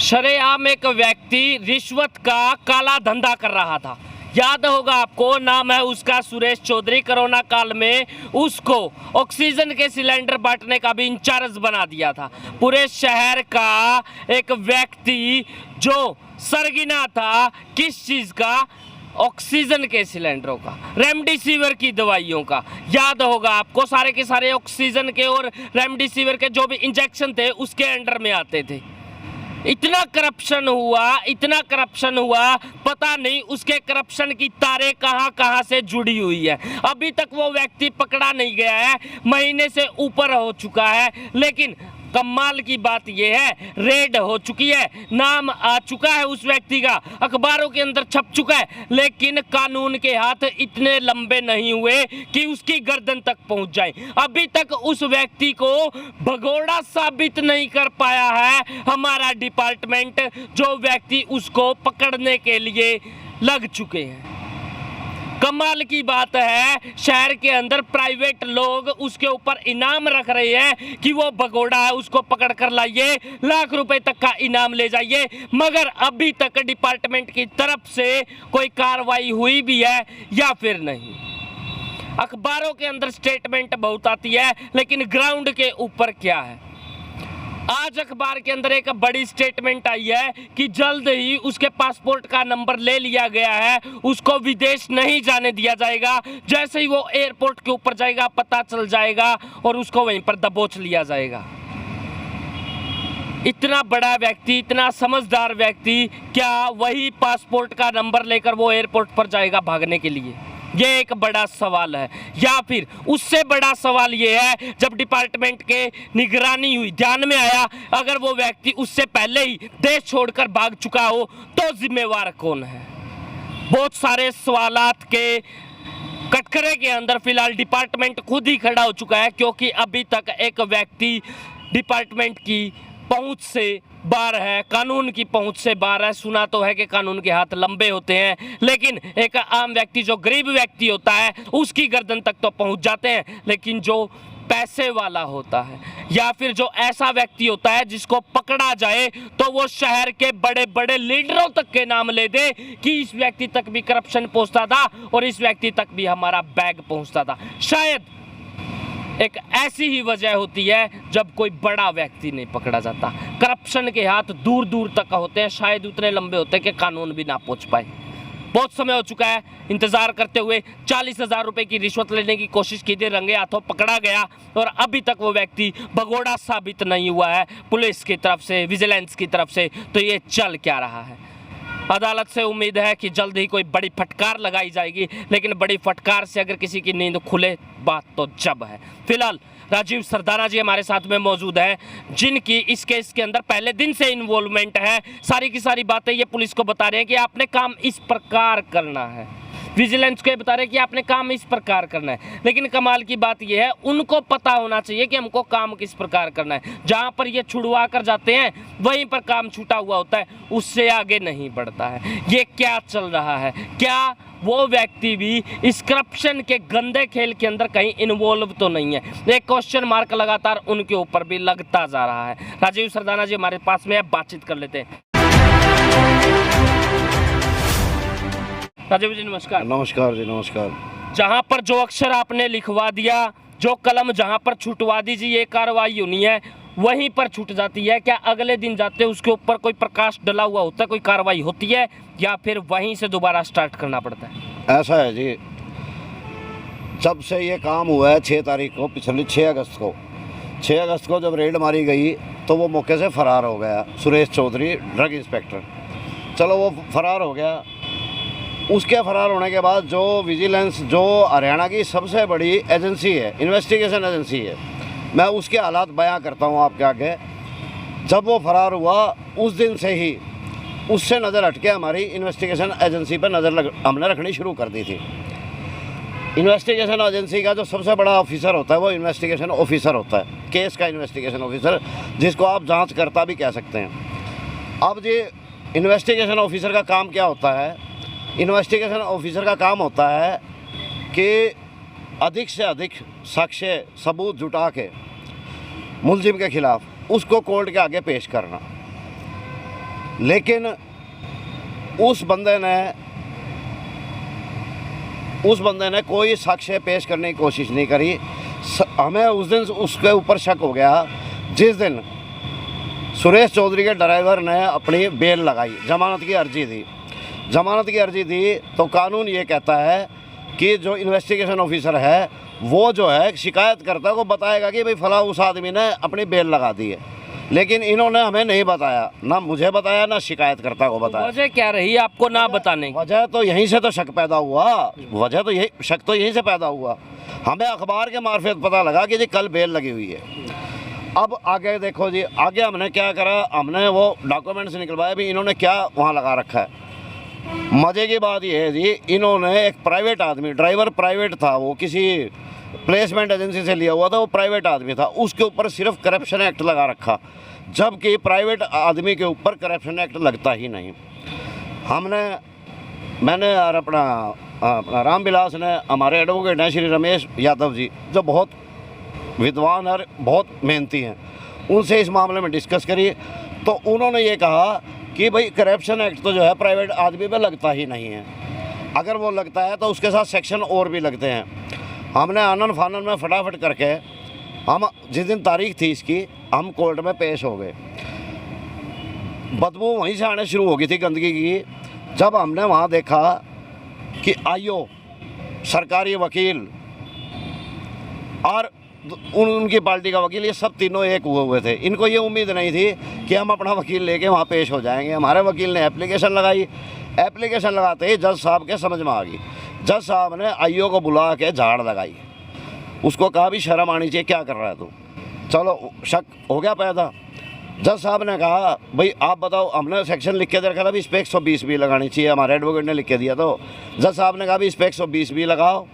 शरेआम एक व्यक्ति रिश्वत का काला धंधा कर रहा था। याद होगा आपको, नाम है उसका सुरेश चौधरी। कोरोना काल में उसको ऑक्सीजन के सिलेंडर बांटने का भी इंचार्ज बना दिया था। पूरे शहर का एक व्यक्ति जो सरगना था, किस चीज़ का? ऑक्सीजन के सिलेंडरों का, रेमडेसिविर की दवाइयों का। याद होगा आपको, सारे के सारे ऑक्सीजन के और रेमडेसिविर के जो भी इंजेक्शन थे उसके अंडर में आते थे। इतना करप्शन हुआ, पता नहीं उसके करप्शन की तारें कहां कहां से जुड़ी हुई है। अभी तक वो व्यक्ति पकड़ा नहीं गया है, महीने से ऊपर हो चुका है। लेकिन कमाल की बात यह है, रेड हो चुकी है, नाम आ चुका है उस व्यक्ति का, अखबारों के अंदर छप चुका है। लेकिन कानून के हाथ इतने लंबे नहीं हुए कि उसकी गर्दन तक पहुंच जाए। अभी तक उस व्यक्ति को भगोड़ा साबित नहीं कर पाया है हमारा डिपार्टमेंट, जो व्यक्ति उसको पकड़ने के लिए लग चुके हैं। कमाल की बात है, शहर के अंदर प्राइवेट लोग उसके ऊपर इनाम रख रहे हैं कि वो भगोड़ा है, उसको पकड़ कर लाइए, लाख रुपए तक का इनाम ले जाइए। मगर अभी तक डिपार्टमेंट की तरफ से कोई कार्रवाई हुई भी है या फिर नहीं। अखबारों के अंदर स्टेटमेंट बहुत आती है, लेकिन ग्राउंड के ऊपर क्या है? आज अखबार के अंदर एक बड़ी स्टेटमेंट आई है कि जल्द ही उसके पासपोर्ट का नंबर ले लिया गया है, उसको विदेश नहीं जाने दिया जाएगा। जैसे ही वो एयरपोर्ट के ऊपर जाएगा पता चल जाएगा और उसको वहीं पर दबोच लिया जाएगा। इतना बड़ा व्यक्ति, इतना समझदार व्यक्ति, क्या वही पासपोर्ट का नंबर लेकर वो एयरपोर्ट पर जाएगा भागने के लिए? ये एक बड़ा सवाल है। या फिर उससे बड़ा सवाल ये है, जब डिपार्टमेंट के निगरानी हुई, ध्यान में आया अगर वो व्यक्ति उससे पहले ही देश छोड़कर भाग चुका हो तो जिम्मेवार कौन है? बहुत सारे सवालात के कटघरे के अंदर फिलहाल डिपार्टमेंट खुद ही खड़ा हो चुका है, क्योंकि अभी तक एक व्यक्ति डिपार्टमेंट की पहुंच से बाहर है, कानून की पहुंच से बाहर है। सुना तो है कि कानून के हाथ लंबे होते हैं, लेकिन एक आम व्यक्ति, जो गरीब व्यक्ति होता है, उसकी गर्दन तक तो पहुंच जाते हैं। लेकिन जो पैसे वाला होता है या फिर जो ऐसा व्यक्ति होता है जिसको पकड़ा जाए तो वो शहर के बड़े बड़े लीडरों तक के नाम ले दे कि इस व्यक्ति तक भी करप्शन पहुंचता था और इस व्यक्ति तक भी हमारा बैग पहुंचता था। शायद एक ऐसी ही वजह होती है जब कोई बड़ा व्यक्ति नहीं पकड़ा जाता। करप्शन के हाथ दूर दूर तक होते हैं, शायद उतने लंबे होते हैं कि कानून भी ना पहुंच पाए। बहुत समय हो चुका है इंतजार करते हुए। 40,000 रुपए की रिश्वत लेने की कोशिश की थी, रंगे हाथों पकड़ा गया और अभी तक वो व्यक्ति भगोड़ा साबित नहीं हुआ है पुलिस की तरफ से, विजिलेंस की तरफ से। तो ये चल क्या रहा है? अदालत से उम्मीद है कि जल्द ही कोई बड़ी फटकार लगाई जाएगी, लेकिन बड़ी फटकार से अगर किसी की नींद खुले, बात तो जब है। फिलहाल राजीव सरदाना जी हमारे साथ में मौजूद है, जिनकी इस केस के अंदर पहले दिन से इन्वॉल्वमेंट है। सारी की सारी बातें ये पुलिस को बता रहे हैं कि आपने काम इस प्रकार करना है, विजिलेंस को बता रहे हैं कि आपने काम इस प्रकार करना है। लेकिन कमाल की बात यह है, उनको पता होना चाहिए कि हमको काम किस प्रकार करना है। जहां पर ये छुड़वा कर जाते हैं वहीं पर काम छूटा हुआ होता है, उससे आगे नहीं बढ़ता है। ये क्या चल रहा है? क्या वो व्यक्ति भी इस करप्शन के गंदे खेल के अंदर कहीं इन्वॉल्व तो नहीं है? एक क्वेश्चन मार्क लगातार उनके ऊपर भी लगता जा रहा है। राजीव सरदाना जी हमारे पास में है, बातचीत कर लेते हैं। राजीव जी नमस्कार। नमस्कार जी, नमस्कार। जहाँ पर जो अक्षर आपने लिखवा दिया, जो कलम जहाँ पर छुटवा दी जी ये कार्रवाई होनी है, वहीं पर छूट जाती है? क्या अगले दिन जाते उसके ऊपर कोई प्रकाश डला हुआ होता है, कोई कार्रवाई होती है, या फिर वहीं से दोबारा स्टार्ट करना पड़ता है? ऐसा है जी, जब से ये काम हुआ है 6 तारीख को, पिछली 6 अगस्त को जब रेड मारी गई तो वो मौके से फरार हो गया सुरेश चौधरी, ड्रग इंस्पेक्टर। चलो वो फरार हो गया। उसके फरार होने के बाद जो विजिलेंस, जो हरियाणा की सबसे बड़ी एजेंसी है, इन्वेस्टिगेशन एजेंसी है, मैं उसके हालात बयां करता हूं आपके आगे। जब वो फरार हुआ उस दिन से ही उससे नज़र हटके हमारी इन्वेस्टिगेशन एजेंसी पर हमने रखनी शुरू कर दी थी। इन्वेस्टिगेशन एजेंसी का जो सबसे बड़ा ऑफिसर होता है वो इन्वेस्टिगेशन ऑफिसर होता है, केस का इन्वेस्टिगेशन ऑफिसर, जिसको आप जाँचकर्ता भी कह सकते हैं। अब जी इन्वेस्टिगेशन ऑफिसर का काम क्या होता है? इन्वेस्टिगेशन ऑफिसर का काम होता है कि अधिक से अधिक साक्ष्य सबूत जुटा के मुलजिम के खिलाफ उसको कोर्ट के आगे पेश करना। लेकिन उस बंदे ने कोई साक्ष्य पेश करने की कोशिश नहीं करी। हमें उस दिन उसके ऊपर शक हो गया जिस दिन सुरेश चौधरी के ड्राइवर ने अपनी बेल लगाई, जमानत की अर्जी दी। जमानत की अर्जी दी तो कानून ये कहता है कि जो इन्वेस्टिगेशन ऑफिसर है वो जो है शिकायतकर्ता को बताएगा कि भाई फला उस आदमी ने अपनी बेल लगा दी है, लेकिन इन्होंने हमें नहीं बताया, ना मुझे बताया ना शिकायतकर्ता को बताया। वजह क्या रही आपको ना बताने की? वजह तो यहीं से तो शक पैदा हुआ, वजह तो यही शक तो यहीं से पैदा हुआ। हमें अखबार के मार्फत पता लगा कि जी कल बेल लगी हुई है। अब आगे देखो जी, आगे हमने क्या करा, हमने वो डॉक्यूमेंट्स निकलवाए भी इन्होंने क्या वहाँ लगा रखा है। मज़े की बात यह है जी, इन्होंने एक प्राइवेट आदमी, ड्राइवर प्राइवेट था, वो किसी प्लेसमेंट एजेंसी से लिया हुआ था, वो प्राइवेट आदमी था, उसके ऊपर सिर्फ करप्शन एक्ट लगा रखा, जबकि प्राइवेट आदमी के ऊपर करप्शन एक्ट लगता ही नहीं। मैंने और अपना रामविलास ने, हमारे एडवोकेट हैं श्री रमेश यादव जी, जो बहुत विद्वान और बहुत मेहनती हैं, उनसे इस मामले में डिस्कस करी तो उन्होंने ये कहा कि भाई करप्शन एक्ट तो जो है प्राइवेट आदमी पे लगता ही नहीं है, अगर वो लगता है तो उसके साथ सेक्शन और भी लगते हैं। हमने आनन फानन में फटाफट करके हम जिस दिन तारीख थी इसकी, हम कोर्ट में पेश हो गए। बदबू वहीं से आने शुरू हो गई थी गंदगी की। जब हमने वहाँ देखा कि आईओ, सरकारी वकील और उनकी पार्टी का वकील, ये सब तीनों एक हुए थे। इनको ये उम्मीद नहीं थी कि हम अपना वकील लेके वहाँ पेश हो जाएंगे। हमारे वकील ने एप्लीकेशन लगाई, एप्लीकेशन लगाते ही जज साहब के समझ में आ गई। जज साहब ने आईओ को बुला के झाड़ लगाई, उसको कहा भी शर्म आनी चाहिए, क्या कर रहा है तू। चलो शक हो गया पैदा। जज साहब ने कहा भाई आप बताओ, हमने सेक्शन लिख के दे रखा था भी इस पर 120 भी लगानी चाहिए, हमारे एडवोकेट ने लिख के दिया। तो जज साहब ने कहा भी इस पर 120 भी लगाओ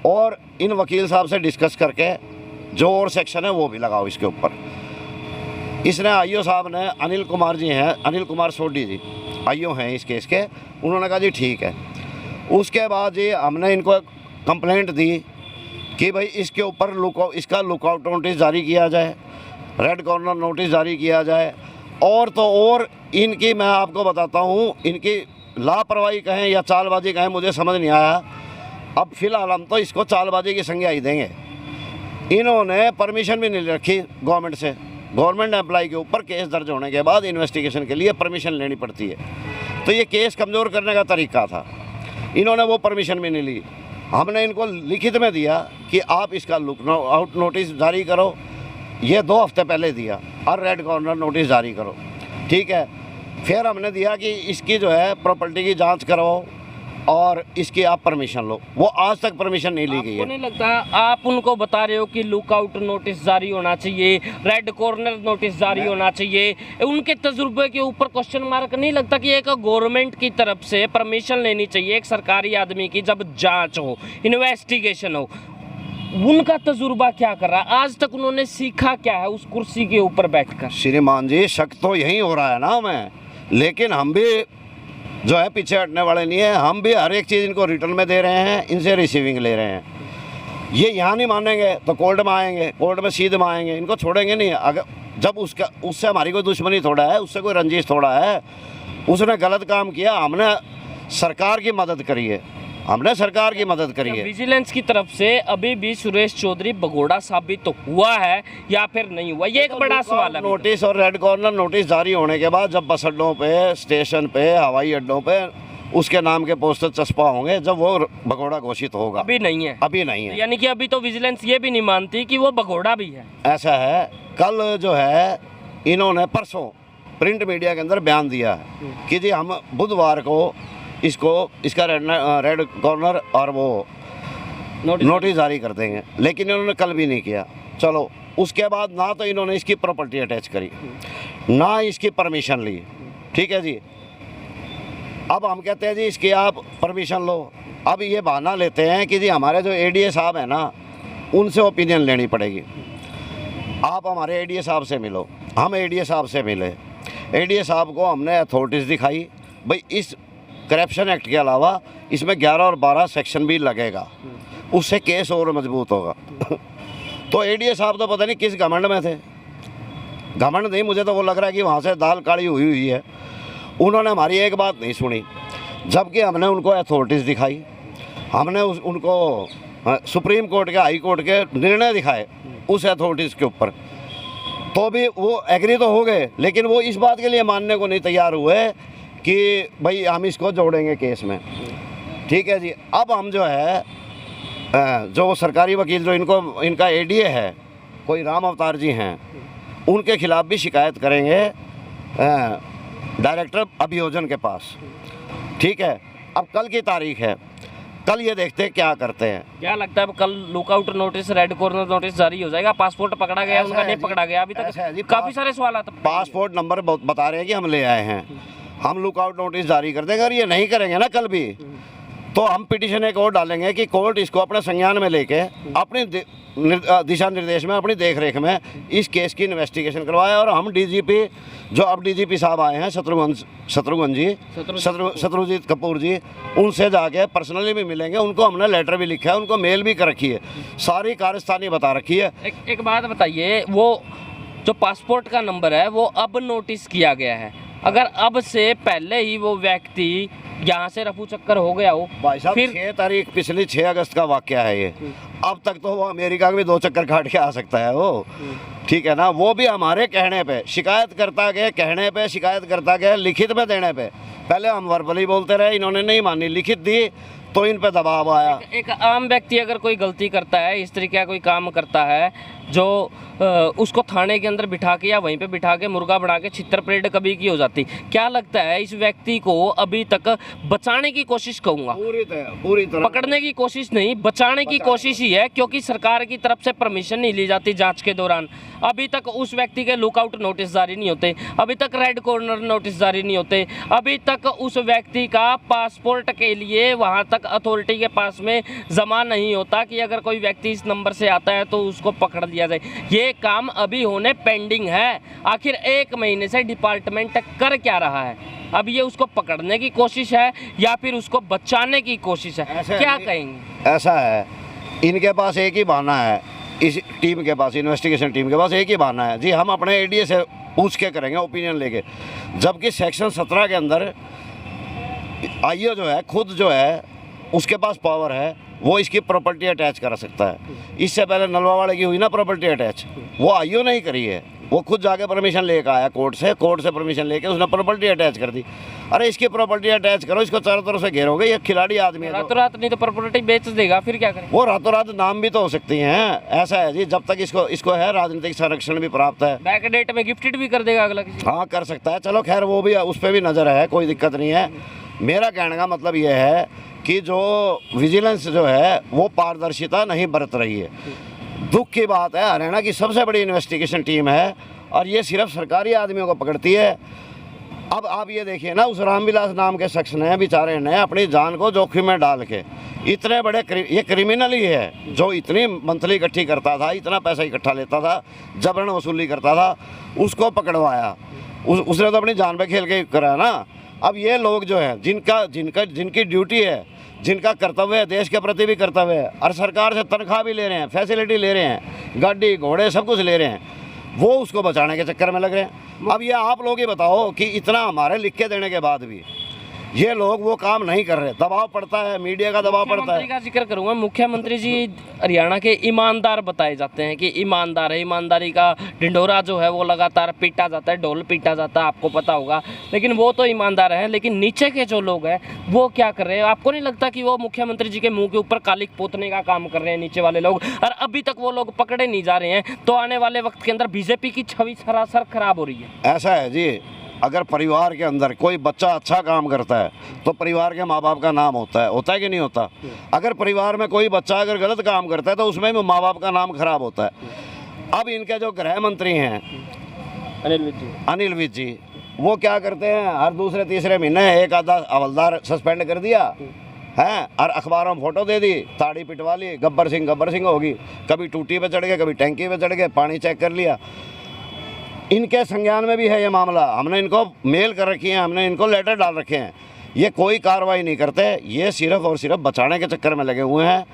और इन वकील साहब से डिस्कस करके जो और सेक्शन है वो भी लगाओ इसके ऊपर। इसने आईओ साहब ने, अनिल कुमार जी हैं, अनिल कुमार सोडी जी आईओ हैं इस केस के, उन्होंने कहा जी ठीक है। उसके बाद जी हमने इनको कंप्लेंट दी कि भाई इसके ऊपर इसका लुकआउट नोटिस जारी किया जाए, रेड कॉर्नर नोटिस जारी किया जाए। और इनकी मैं आपको बताता हूँ, इनकी लापरवाही कहें या चालबाजी कहें मुझे समझ नहीं आया। अब फिलहाल हम तो इसको चालबाजी की संज्ञा ही देंगे। इन्होंने परमिशन भी नहीं रखी गवर्नमेंट से। गवर्नमेंट एम्प्लॉय के ऊपर केस दर्ज होने के बाद इन्वेस्टिगेशन के लिए परमिशन लेनी पड़ती है, तो ये केस कमज़ोर करने का तरीका था। इन्होंने वो परमिशन भी नहीं ली। हमने इनको लिखित में दिया कि आप इसका लुक आउट नोटिस जारी करो, ये 2 हफ्ते पहले दिया, और रेड कॉर्नर नोटिस जारी करो, ठीक है। फिर हमने दिया कि इसकी जो है प्रॉपर्टी की जांच करो और इसकी आप परमिशन लो। वो आज तक परमिशन नहीं ली गई है। आपको नहीं लगता आप उनको बता रहे हो कि लुकआउट नोटिस जारी होना चाहिए, रेड कॉर्नर नोटिस जारी होना चाहिए, उनके तजुर्बे के ऊपर क्वेश्चन मार्क नहीं लगता कि एक गवर्नमेंट की तरफ से परमिशन लेनी चाहिए एक सरकारी आदमी की, जब जांच हो, इन्वेस्टिगेशन हो, उनका तजुर्बा क्या कर रहा है? आज तक उन्होंने सीखा क्या है उस कुर्सी के ऊपर बैठकर? श्रीमान जी, शक तो यही हो रहा है ना हमें, लेकिन हम भी जो है पीछे हटने वाले नहीं है। हम भी हर एक चीज़ इनको रिटर्न में दे रहे हैं, इनसे रिसीविंग ले रहे हैं। ये यहाँ नहीं मानेंगे तो कोर्ट में आएंगे, कोर्ट में सीधे में आएंगे, इनको छोड़ेंगे नहीं। अगर जब उससे हमारी कोई दुश्मनी थोड़ा है, उससे कोई रंजिश थोड़ा है, उसने गलत काम किया, हमने सरकार की मदद करी है, हमने सरकार की मदद करी है। विजिलेंस की तरफ से अभी भी सुरेश चौधरी भगोड़ा साबित तो हुआ है या फिर नहीं हुआ, ये एक बड़ा सवाल है। नोटिस और रेड कॉर्नर नोटिस जारी होने के बाद जब बस अड्डों पे, स्टेशन पे, हवाई अड्डों पे उसके नाम के पोस्टर चस्पा होंगे, जब वो भगोड़ा घोषित होगा। अभी नहीं है, अभी नहीं है। यानी कि अभी तो विजिलेंस ये भी नहीं मानती कि वो भगोड़ा भी है। ऐसा है, कल जो है इन्होंने परसों प्रिंट मीडिया के अंदर बयान दिया है कि जी हम बुधवार को इसका रेड कॉर्नर और वो नोटिस जारी कर देंगे, लेकिन इन्होंने कल भी नहीं किया। चलो, उसके बाद ना तो इन्होंने इसकी प्रॉपर्टी अटैच करी, ना इसकी परमिशन ली, ठीक है जी। अब हम कहते हैं जी इसकी आप परमिशन लो। अब ये बहाना लेते हैं कि जी हमारे जो एडीए साहब हैं ना, उनसे ओपिनियन लेनी पड़ेगी। आप हमारे एडीए साहब से मिलो। हम एडीए साहब से मिले, एडीए साहब को हमने अथॉरिटीज़ दिखाई, भाई इस करप्शन एक्ट के अलावा इसमें 11 और 12 सेक्शन भी लगेगा, उससे केस और मजबूत होगा। तो एडीए साहब तो पता नहीं किस घमंड में थे, घमंड नहीं, मुझे तो वो लग रहा है कि वहाँ से दाल काली हुई है। उन्होंने हमारी एक बात नहीं सुनी, जबकि हमने उनको अथॉरिटीज़ दिखाई, हमने उनको सुप्रीम कोर्ट के, हाई कोर्ट के निर्णय दिखाए उस अथॉरिटीज़ के ऊपर, तो भी वो एग्री तो हो गए, लेकिन वो इस बात के लिए मानने को नहीं तैयार हुए कि भाई हम इसको जोड़ेंगे केस में। ठीक है जी। अब हम जो है जो सरकारी वकील जो इनका एडीए है, कोई राम अवतार जी हैं, उनके खिलाफ भी शिकायत करेंगे डायरेक्टर अभियोजन के पास। ठीक है। अब कल की तारीख है, कल ये देखते हैं क्या करते हैं। क्या लगता है अब कल lookout notice, red corner notice जारी हो जाएगा? पासपोर्ट पकड़ा गया, उनका नहीं पकड़ा गया अभी तक? काफी सारे सवाल आते हैं। पासपोर्ट नंबर बता रहे हैं कि हम ले आए हैं, हम लुकआउट नोटिस जारी कर देंगे। अगर ये नहीं करेंगे ना कल भी, तो हम पिटीशन एक और डालेंगे कि कोर्ट इसको अपने संज्ञान में लेके अपनी दिशा निर्देश में, अपनी देख रेख में इस केस की इन्वेस्टिगेशन करवाए। और हम डीजीपी, जो अब डीजीपी साहब आए हैं, शत्रुजीत कपूर जी, उनसे जाके पर्सनली भी मिलेंगे। उनको हमने लेटर भी लिखा है, उनको मेल भी कर रखी है, सारी कार्यस्थानी बता रखी है। एक बात बताइए, वो जो पासपोर्ट का नंबर है वो अब नोटिस किया गया है, अगर अब से पहले ही वो व्यक्ति यहाँ से रफू चक्कर हो गया हो, भाई साहब फिर 6 तारीख पिछली 6 अगस्त का वाकया है ये, अब तक तो वो अमेरिका में 2 चक्कर काट के आ सकता है वो। ठीक है ना। वो भी हमारे कहने पे, शिकायत करता गए कहने पे, शिकायत करता गया लिखित में देने पे। पहले हम वर्बली बोलते रहे, इन्होंने नहीं मानी, लिखित दी तो इन पे दबाव आया। एक आम व्यक्ति अगर कोई गलती करता है, इस तरीके का कोई काम करता है, जो उसको थाने के अंदर बिठा के या वहीं पे बिठा के मुर्गा बना के छितर परेड कभी की हो जाती, क्या लगता है इस व्यक्ति को अभी तक बचाने की कोशिश कहूँगा, पूरी तरह पकड़ने की कोशिश नहीं, बचाने की कोशिश ही है, क्योंकि सरकार की तरफ से परमिशन नहीं ली जाती जांच के दौरान। अभी तक उस व्यक्ति के लुकआउट नोटिस जारी नहीं होते, अभी तक रेड कॉर्नर नोटिस जारी नहीं होते, अभी तक उस व्यक्ति का पासपोर्ट के लिए वहाँ तक अथॉरिटी के पास में जमा नहीं होता कि अगर कोई व्यक्ति इस नंबर से आता है तो उसको पकड़ लिया जाए। ये काम अभी होने पेंडिंग है। आखिर 1 महीने से डिपार्टमेंट कर क्या रहा है? अब ये उसको पकड़ने की कोशिश है या फिर उसको बचाने की कोशिश है? क्या कहेंगे? ऐसा है, इनके पास एक ही बहाना है, इस टीम के पास, इन्वेस्टिगेशन टीम के पास एक ही बहाना है जी, हम अपने एडीए से पूछ के करेंगे, ओपिनियन लेके। जबकि सेक्शन 17 के अंदर आईओ जो है, खुद जो है, उसके पास पावर है, वो इसकी प्रॉपर्टी अटैच करा सकता है। इससे पहले नलवा वाले की हुई ना प्रॉपर्टी अटैच, वो आईओ नहीं करी है, वो खुद जाके परमिशन लेकर आया कोर्ट से परमिशन लेके उसने प्रॉपर्टी अटैच कर दी। अरे इसकी प्रॉपर्टी अटैच करो, इसको चारों तरफ से घेरोगे, ये खिलाड़ी आदमी है। रातों रात नहीं तो प्रॉपर्टी बेच देगा, फिर क्या करें? वो रातों रात नाम भी तो हो सकती हैं। ऐसा है जी, जब तक इसको है राजनीतिक संरक्षण भी प्राप्त है, बैक डेट में गिफ्टेड भी कर देगा अगला किसी। हाँ कर सकता है। चलो खैर, वो भी, उस पर भी नज़र है, कोई दिक्कत नहीं है। मेरा कहने का मतलब ये है कि जो विजिलेंस जो है वो पारदर्शिता नहीं बरत रही है। दुख की बात है, हरियाणा की सबसे बड़ी इन्वेस्टिगेशन टीम है और ये सिर्फ सरकारी आदमियों को पकड़ती है। अब आप ये देखिए ना, उस रामविलास नाम के शख्स ने, बेचारे ने अपनी जान को जोखिम में डाल के, इतने बड़े ये क्रिमिनल ही है जो इतनी मंथली इकट्ठी करता था, इतना पैसा इकट्ठा लेता था, जबरन वसूली करता था, उसको पकड़वाया। उसने तो अपनी जान पे खेल के करा ना। अब ये लोग जो है, जिनकी ड्यूटी है, जिनका कर्तव्य है, देश के प्रति भी कर्तव्य है, और सरकार से तनख्वाह भी ले रहे हैं, फैसिलिटी ले रहे हैं, गाड़ी घोड़े सब कुछ ले रहे हैं, वो उसको बचाने के चक्कर में लग रहे हैं। अब ये आप लोग ही बताओ कि इतना हमारे लिख के देने के बाद भी ये लोग वो काम नहीं कर रहे, दबाव पड़ता है, मीडिया का दबाव पड़ता है। का जिक्र करूंगा, मुख्यमंत्री जी हरियाणा के ईमानदार बताए जाते हैं कि ईमानदार है, ईमानदारी का ढिंढोरा जो है वो लगातार पीटा जाता है, ढोल पीटा जाता है, आपको पता होगा, लेकिन वो तो ईमानदार हैं। लेकिन नीचे के जो लोग हैं वो क्या कर रहे हैं? आपको नहीं लगता कि वो मुख्यमंत्री जी के मुँह के ऊपर कालिक पोतने का काम कर रहे हैं नीचे वाले लोग, और अभी तक वो लोग पकड़े नहीं जा रहे हैं? तो आने वाले वक्त के अंदर बीजेपी की छवि सरासर खराब हो रही है। ऐसा है जी, अगर परिवार के अंदर कोई बच्चा अच्छा काम करता है तो परिवार के माँ बाप का नाम होता है कि नहीं होता? अगर परिवार में कोई बच्चा अगर गलत काम करता है तो उसमें भी माँ बाप का नाम खराब होता है। अब इनके जो गृह मंत्री हैं अनिल विज जी, वो क्या करते हैं, हर दूसरे तीसरे महीने एक आधा हवलदार सस्पेंड कर दिया है, और अखबारों में फोटो दे दी, ताड़ी पिटवा ली, गब्बर सिंह होगी, कभी टूटी पे चढ़ गए, कभी टैंकी पे चढ़ गए, पानी चेक कर लिया। इनके संज्ञान में भी है ये मामला, हमने इनको मेल कर रखी है, हमने इनको लेटर डाल रखे हैं, ये कोई कार्रवाई नहीं करते, ये सिर्फ और सिर्फ बचाने के चक्कर में लगे हुए हैं।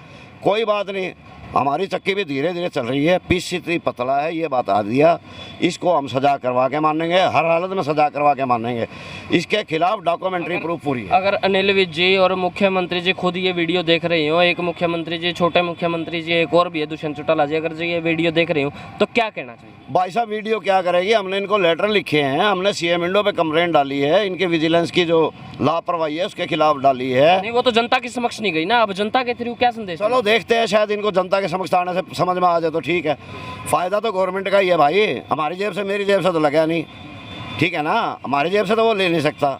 कोई बात नहीं, हमारी चक्की भी धीरे धीरे चल रही है, पीस इतनी पतला है, ये बता दिया। इसको हम सजा करवा के मानेंगे, हर हालत में सजा करवा के मानेंगे। इसके खिलाफ डॉक्यूमेंट्री प्रूफ पूरी है। अगर अनिल विज जी और मुख्यमंत्री जी खुद ये वीडियो देख रहे हो, एक मुख्यमंत्री जी, छोटे मुख्यमंत्री जी, एक और भी है दुष्यंत चौटाला जी, अगर जी ये वीडियो देख रहे हो तो क्या कहना चाहिए? भाई साहब वीडियो क्या करेगी, हमने इनको लेटर लिखे हैं, हमने सीएम विंडो पे कंप्लेंट डाली है, इनके विजिलेंस की जो लापरवाही है उसके खिलाफ डाली है। नहीं, वो तो जनता के समक्ष नहीं गई ना, अब जनता के थ्रू क्या संदेश? चलो देखते हैं, शायद इनको जनता के समक्ष आने से समझ में आ जाए तो ठीक है। फ़ायदा तो गवर्नमेंट का ही है भाई, हमारी जेब से मेरी जेब से तो लगा नहीं, ठीक है ना, हमारी जेब से तो वो ले नहीं सकता।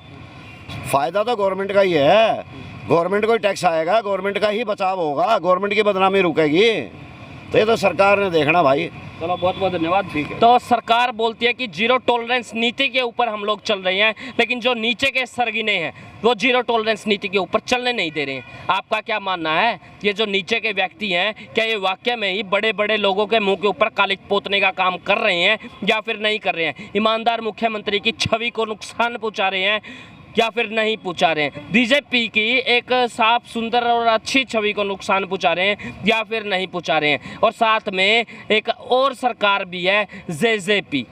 फ़ायदा तो गवर्नमेंट का ही है, गवर्नमेंट को ही टैक्स आएगा, गवर्नमेंट का ही बचाव होगा, गवर्नमेंट की बदनामी रुकेगी। तो ये तो सरकार ने देखना भाई। चलो बहुत बहुत धन्यवाद। ठीक है। तो सरकार बोलती है कि जीरो टॉलरेंस नीति के ऊपर हम लोग चल रहे हैं, लेकिन जो नीचे के सरगीने हैं वो जीरो टॉलरेंस नीति के ऊपर चलने नहीं दे रहे हैं। आपका क्या मानना है, ये जो नीचे के व्यक्ति हैं क्या ये वाकई में ही बड़े बड़े लोगों के मुंह के ऊपर कालिख पोतने का काम कर रहे हैं या फिर नहीं कर रहे हैं? ईमानदार मुख्यमंत्री की छवि को नुकसान पहुँचा रहे हैं या फिर नहीं पहुंचा रहे हैं? बीजेपी की एक साफ सुंदर और अच्छी छवि को नुकसान पहुंचा रहे हैं या फिर नहीं पहुंचा रहे हैं? और साथ में एक और सरकार भी है जेजेपी,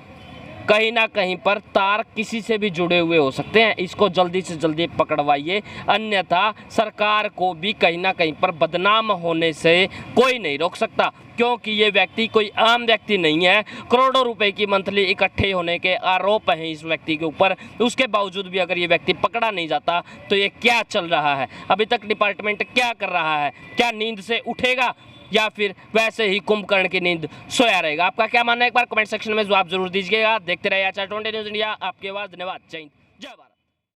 कहीं ना कहीं पर तार किसी से भी जुड़े हुए हो सकते हैं, इसको जल्दी से जल्दी पकड़वाइए, अन्यथा सरकार को भी कहीं ना कहीं पर बदनाम होने से कोई नहीं रोक सकता, क्योंकि ये व्यक्ति कोई आम व्यक्ति नहीं है। करोड़ों रुपए की मंथली इकट्ठे होने के आरोप हैं इस व्यक्ति के ऊपर, उसके बावजूद भी अगर ये व्यक्ति पकड़ा नहीं जाता तो ये क्या चल रहा है? अभी तक डिपार्टमेंट क्या कर रहा है? क्या नींद से उठेगा या फिर वैसे ही कुंभकर्ण की नींद सोया रहेगा? आपका क्या मानना है, एक बार कमेंट सेक्शन में जवाब जरूर दीजिएगा। देखते रहिए आचार 20 न्यूज़ इंडिया, आपकी आवाज़। धन्यवाद। जय हिंद, जय भारत।